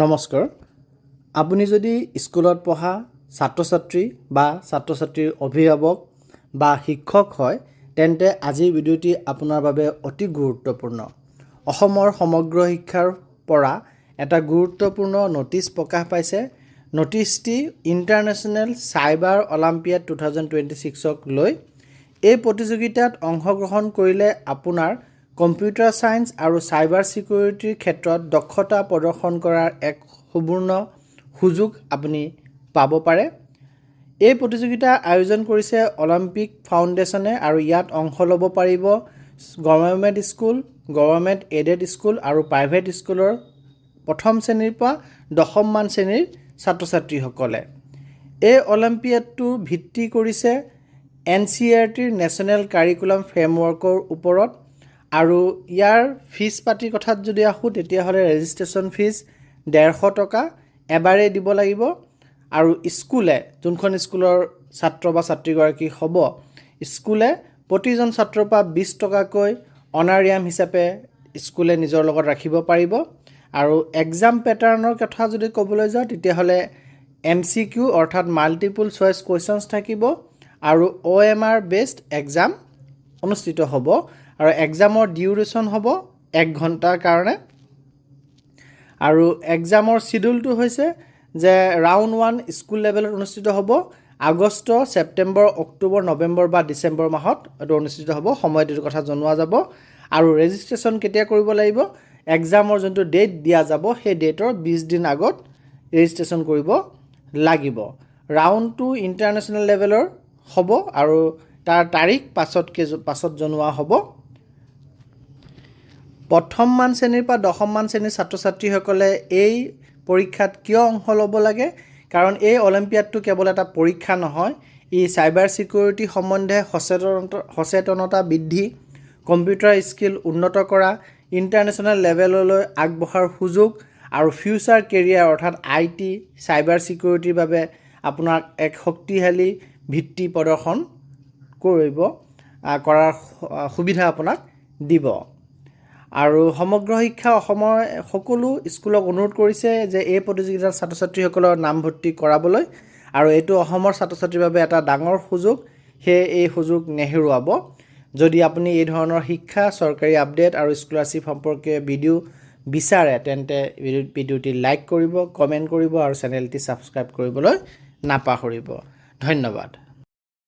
নমস্কাৰ। আপুনি যদি স্কুলত পঢ়া ছাত্ৰ-ছাত্ৰী বা ছাত্ৰ-ছাত্ৰীৰ অভিভাৱক বা শিক্ষক হয় তেন্তে আজিৰ ভিডিঅ'টি আপোনাৰ বাবে অতি গুৰুত্বপূৰ্ণ। অসমৰ সমগ্ৰ শিক্ষাৰ পৰা এটা গুৰুত্বপূৰ্ণ নটিচ প্ৰকাশ পাইছে। নটিচটি ইণ্টাৰনেশ্যনেল চাইবাৰ অলিম্পিয়াড 2026ক লৈ। এই প্ৰতিযোগিতাত অংশগ্ৰহণ কৰিলে আপোনাৰ কম্পিউটাৰ ছায়েন্স আৰু চাইবাৰ ছিকিউৰিটিৰ ক্ষেত্ৰত দক্ষতা প্ৰদৰ্শন কৰাৰ এক সুবৰ্ণ সুযোগ আপুনি পাব পাৰে। এই প্ৰতিযোগিতা আয়োজন কৰিছে অলিম্পিক ফাউণ্ডেশ্যনে আৰু ইয়াত অংশ ল'ব পাৰিব government school, government aided school আৰু প্ৰাইভেট স্কুলৰ প্ৰথম শ্ৰেণীৰ পৰা দশমমান শ্ৰেণীৰ ছাত্ৰ-ছাত্ৰীসকলে। এই অলিম্পিয়াডটো ভিত্তি কৰিছে NCERTৰ নেশ্যনেল কাৰিকুলাম ফ্ৰেমৱৰ্কৰ ওপৰত আৰু ইয়াৰ ফিজ পাতিৰ কথাত যদি আহোঁ তেতিয়াহ'লে ৰেজিষ্ট্ৰেশ্যন ফিজ 150 টকা এবাৰেই দিব লাগিব আৰু স্কুলে যোনখন স্কুলৰ ছাত্ৰ বা ছাত্ৰীগৰাকী হ'ব স্কুলে প্ৰতিজন ছাত্ৰৰ পৰা 20 টকাকৈ অনাৰিয়াম হিচাপে স্কুলে নিজৰ লগত ৰাখিব পাৰিব। আৰু এক্সাম পেটাৰ্ণৰ কথা যদি ক'বলৈ যাওঁ তেতিয়াহ'লে MCQ অৰ্থাৎ মাল্টিপল চইচ কুৱেশ্যনছ থাকিব আৰু OMR বেছড এক্সাম অনুষ্ঠিত হ'ব আৰু এক্সামৰ ডিউৰেশ্যন হ'ব 1 ঘণ্টাৰ কাৰণে। আৰু এক্সামৰ চিডিউলটো হৈছে যে ৰাউণ্ড 1 স্কুল লেভেলত অনুষ্ঠিত হ'ব আগষ্ট, ছেপ্টেম্বৰ, অক্টোবৰ, নৱেম্বৰ বা ডিচেম্বৰ মাহত এইটো অনুষ্ঠিত হ'ব। সময়ত এইটো কথা জনোৱা যাব আৰু ৰেজিষ্ট্ৰেশ্যন কেতিয়া কৰিব লাগিব, এক্সামৰ যোনটো ডেট দিয়া যাব সেই ডেটৰ 20 দিন আগত ৰেজিষ্ট্ৰেশ্যন কৰিব লাগিব। ৰাউণ্ড 2 ইণ্টাৰনেশ্যনেল লেভেলৰ হ'ব আৰু তাৰ তাৰিখ পাছত জনোৱা হ'ব। প্ৰথমমান শ্ৰেণীৰ পৰা দশমমান শ্ৰেণীৰ ছাত্ৰ-ছাত্ৰীসকলে এই পৰীক্ষাত কিয় অংশ ল'ব লাগে? কাৰণ এই অলিম্পিয়াডটো কেৱল এটা পৰীক্ষা নহয়, ই চাইবাৰ ছিকিউৰিটি সম্বন্ধে সচেতনতা বৃদ্ধি, কম্পিউটাৰ স্কিল উন্নত কৰা, ইণ্টাৰনেশ্যনেল লেভেললৈ আগবঢ়াৰ সুযোগ আৰু ফিউচাৰ কেৰিয়াৰ অৰ্থাৎ IT চাইবাৰ ছিকিউৰিটিৰ বাবে আপোনাক এক শক্তিশালী ভিত্তি প্ৰদৰ্শন কৰাৰ সুবিধা আপোনাক দিব। আৰু সমগ্ৰ শিক্ষা অসমৰ সকলো স্কুলক অনুৰোধ কৰিছে যে এই প্ৰতিযোগিতাত ছাত্ৰ-ছাত্ৰীসকলৰ নামভৰ্তি কৰাবলৈ আৰু এইটো অসমৰ ছাত্ৰ-ছাত্ৰীৰ বাবে এটা ডাঙৰ সুযোগ, সেয়ে এই সুযোগ নেহেৰুৱাব। যদি আপুনি এই ধৰণৰ শিক্ষা, চৰকাৰী আপডেট আৰু স্কলাৰশ্বিপ সম্পৰ্কীয় ভিডিঅ' বিচাৰে তেন্তে ভিডিঅ'টি লাইক কৰিব, কমেণ্ট কৰিব আৰু চেনেলটি ছাবস্ক্ৰাইব কৰিবলৈ নাপাহৰিব। ধন্যবাদ।